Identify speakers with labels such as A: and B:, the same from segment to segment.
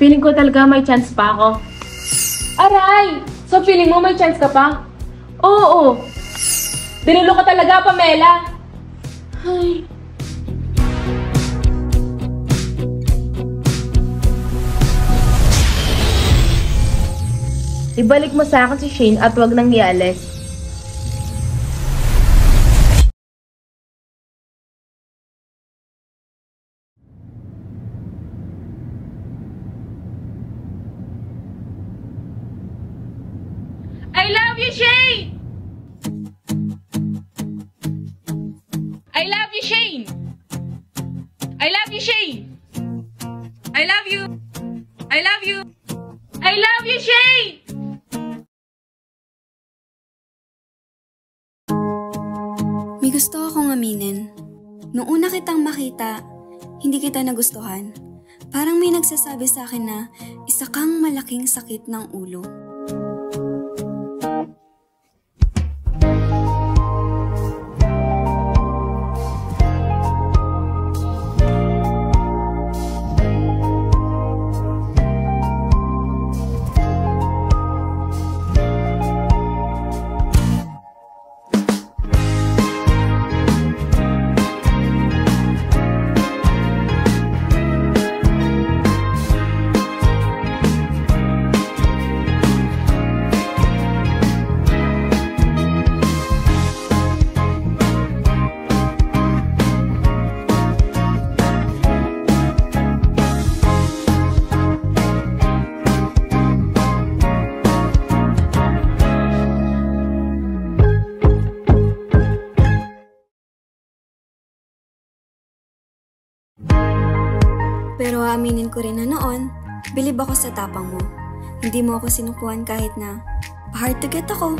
A: Feeling ko talaga may chance pa ako. Aray! So feeling mo may chance ka pa? Oo. Dinulo ka talaga, Pamela. Ay. Ibalik mo sa akin si Shane at wag nang ialis. I love you, Shane! I love you, Shane! I love you, Shane! I love you! I love you! I love you, Shane!
B: May gusto akong aminin. Noong una kitang makita, hindi kita nagustuhan. Parang may nagsasabi sa akin na isa kang malaking sakit ng ulo. Pero aaminin ko rin na noon, bilib ako sa tapang mo. Hindi mo ako sinukuhan kahit na hard to get ako.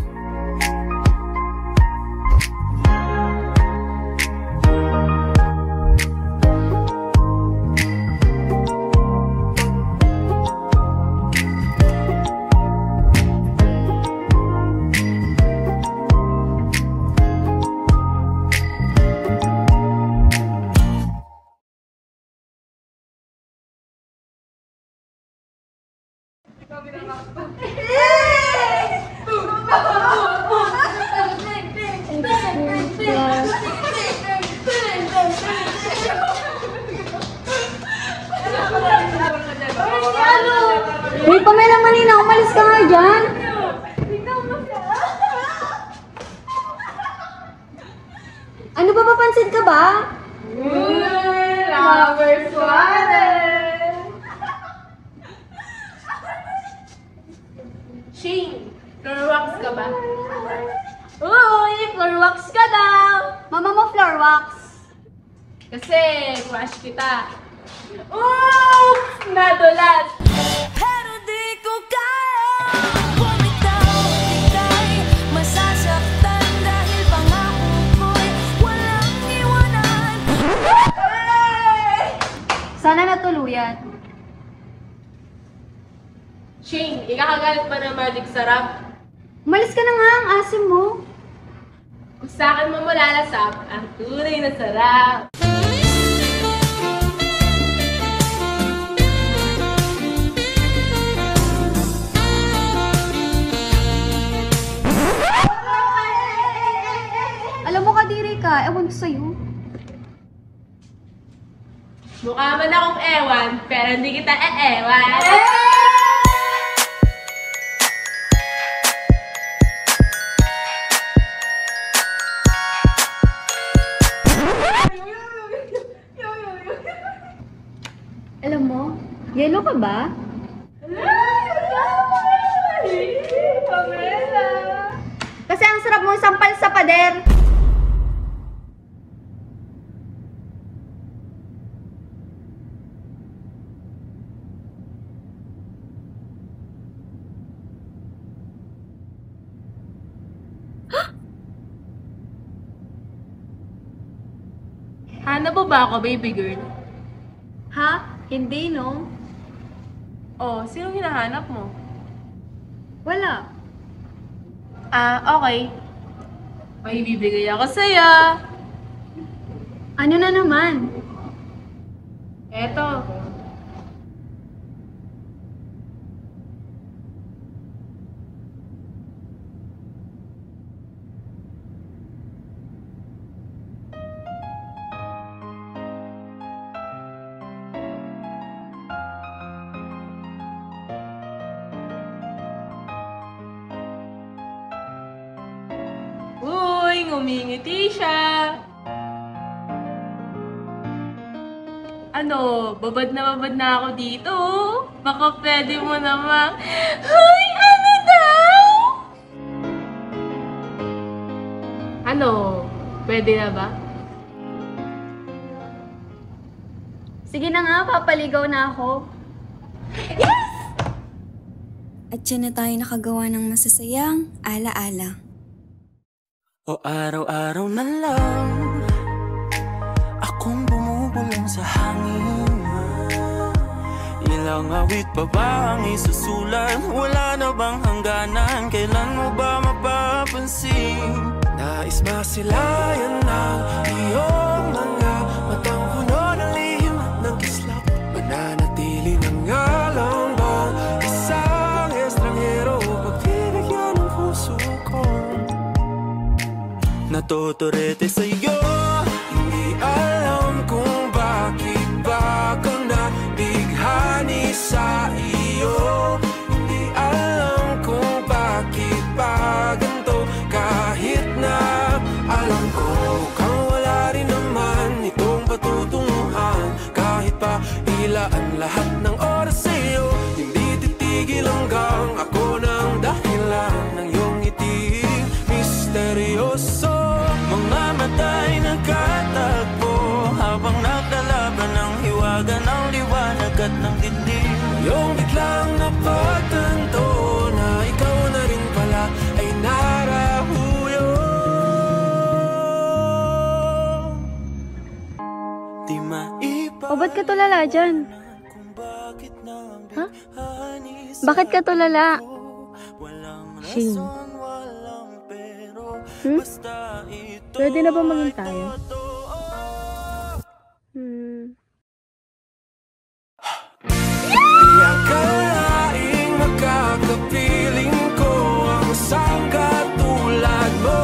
C: Uy, Pamela, manina, umalis ka nga dyan. Ano ba, papansin ka ba?
A: Lovers Wanted! Shane, floor wax ka ba?
C: Uy, floor wax ka daw. Mama mo floor wax.
A: Kasi crush kita. Oops! Nadulas!
D: Pero di ko kaya bumitaw, ika'y masasaktan dahil pangako ko'y walang iwanan.
C: Sana natuluyan.
A: Shane, ikakagalit pa ng magic sarap.
C: Umalis ka na nga, ang asim mo.
A: Kung sa akin mo malalasap, ang tunay na sarap.
C: Alam mo, kadiri ka, ewan ko sa'yo.
A: Mukha man akong ewan, pero hindi kita ewan.
C: Alam mo, yellow ka ba?
A: Pamela!
C: Kasi ang sarap mong sampal sa pader.
A: Hanap mo ba ako, baby girl?
C: Ha? Hindi, no?
A: Oh, sinong hinahanap mo?
C: Wala.
A: Ah, okay. May bibigay ako sa'yo.
C: Ano na naman?
A: Eto. ngumingiti siya. Ano, babad na ako dito. Baka pwede mo naman. Hoy, ano daw? Ano, pwede na ba?
C: Sige na nga, papaligaw na ako.
B: At dyan na tayo nakagawa ng masasayang ala-ala.
E: O araw-araw na lang akong bumubulong sa hangin. Ilang awit pa ba ang isusulat? Wala na bang hangganan? Kailan mo ba mapapansin? Nais masilayan ng iyong mga matang puno ng lihim at ng kislap. Mananatili na nga lang bang isang estranghero pagbibigyan ng puso ko? Natuturete sa'yo, hindi alam kung bakit ba kang nabighani sa iyo. Hindi alam kung bakit ba ganito, kahit na alam ko kang wala rin naman itong patutunguhan. Kahit pa ilaan lahat ng oras sa'yo, hindi titigil hanggang ako ng dahilan ng iyong ngiti misteryoso. Mga mata'y nagkatagpo habang naglalaban ng hiwaga ng liwanag at ng dilim. Yung biglang napagtanto na ikaw na rin pala ay narahuyo. Di maiba.
C: O, ba't ka tulala dyan? Ha? Bakit ka tulala?
F: Shane. Pwede na ba maging tayo?
E: Di akalaing makakapiling ko ang isang katulad mo.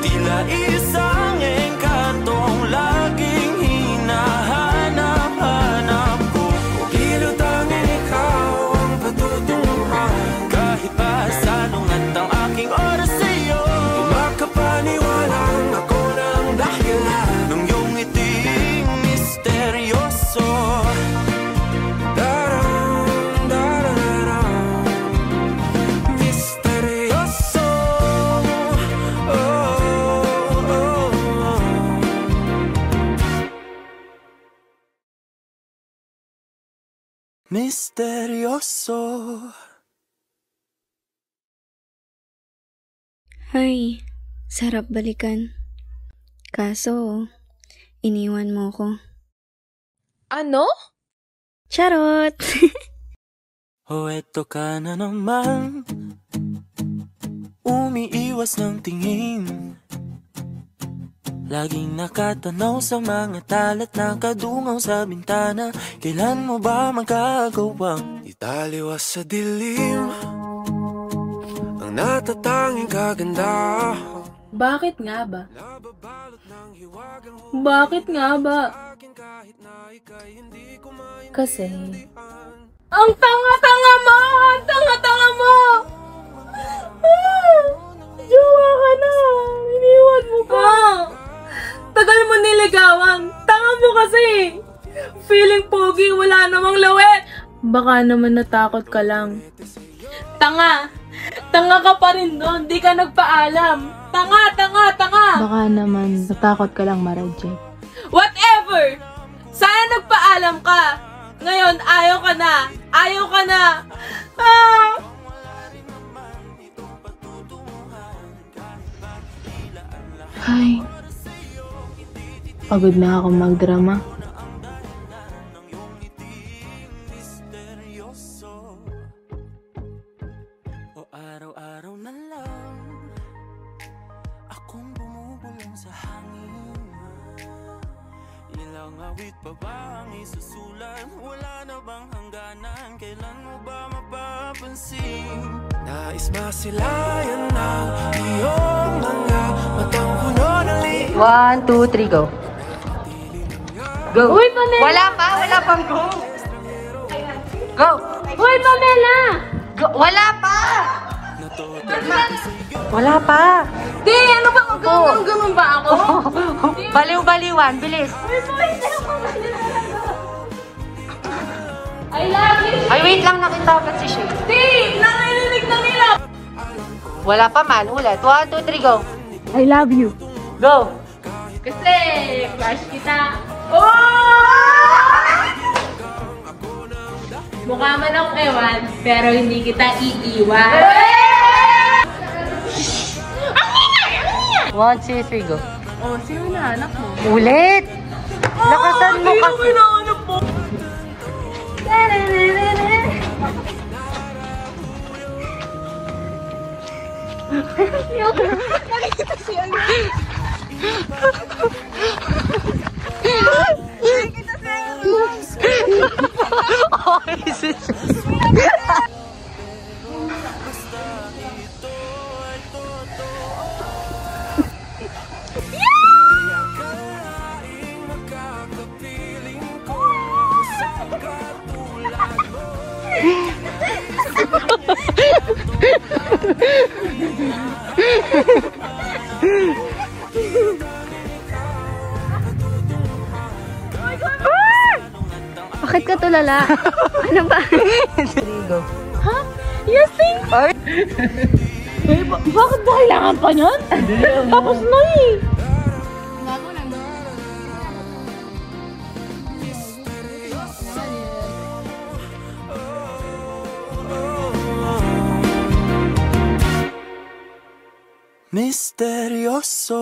E: Tila isang engkantong laging hinahanap-hanap ko. Kilutangin ikaw ang patutunguhan. Kahit pa salungat ang aking oras sa'yo, di makapaniwalang ako ng dahilan ng iyong ngiting misteryoso. Misteryoso. Oh, oh, oh. Misteryoso.
B: Ay, sarap balikan. Kaso, iniwan mo ko.
F: Ano?
B: Charot!
E: O eto ka na naman, umiiwas ng tingin. Laging nakatanaw sa mga talat na kadungaw sa bintana. Kailan mo ba magagawang italiwas sa dilim ang natatanging kagandahan?
F: Bakit nga ba? Bakit nga ba? Kasi ang tanga-tanga mo! Ang tanga-tanga mo! Jowa ka na! Iniwan mo pa! Tagal mo niligawan! Tanga mo kasi! Feeling pogi, wala namang lawet! Baka naman natakot ka lang. Tanga! Tanga ka pa rin doon! Di ka nagpaalam! Tanga! Tanga! Tanga!
G: Baka naman natakot ka lang ma-reject.
F: Whatever! Sana nagpaalam ka! Ngayon, ayaw ka na! Ayaw ka na! Ah!
G: Ay, pagod na ako magdrama.
E: O araw-araw na lang akong bumubulong sa hangin. Ilang awit pa ba ang isusulat? Wala na bang hangganan? Kailan mo ba mapapansin? Nais masilayan ng iyong mga matang puno ng lihim.
H: 1, 2, 3, go. Go.
F: Uy, Pamela!
H: Wala pa, wala pang go. Go.
F: Uy, Pamela!
H: Go. Wala pa.
I: Wala pa.
F: Di, ano ba? Ganun ba ako?
I: Baliw-baliwan, bilis.
F: I love you, Shane!
I: Ay, wait lang, nakita agad si Shane.
F: Di, narinig na nila!
I: Wala pa man, ulit. 1, 2, 3, go.
G: I love you.
I: Go.
F: Kasi, crush kita. Oh! Mukha man akong ewan, pero hindi kita iiwan.
I: 1, 2, 3, go.
F: Oh, sino hinahanap mo?
I: Ulit. Lakasan mo
F: Sino
I: kasi.
F: hinahanap mo?
I: Oh, is it?
C: Bakit ka tulala? Ano ba?
F: Ha? Yes, thank you.
I: Ay.
F: Bakit ba kailangan pa niyan? Tapos na eh.
E: Misteryoso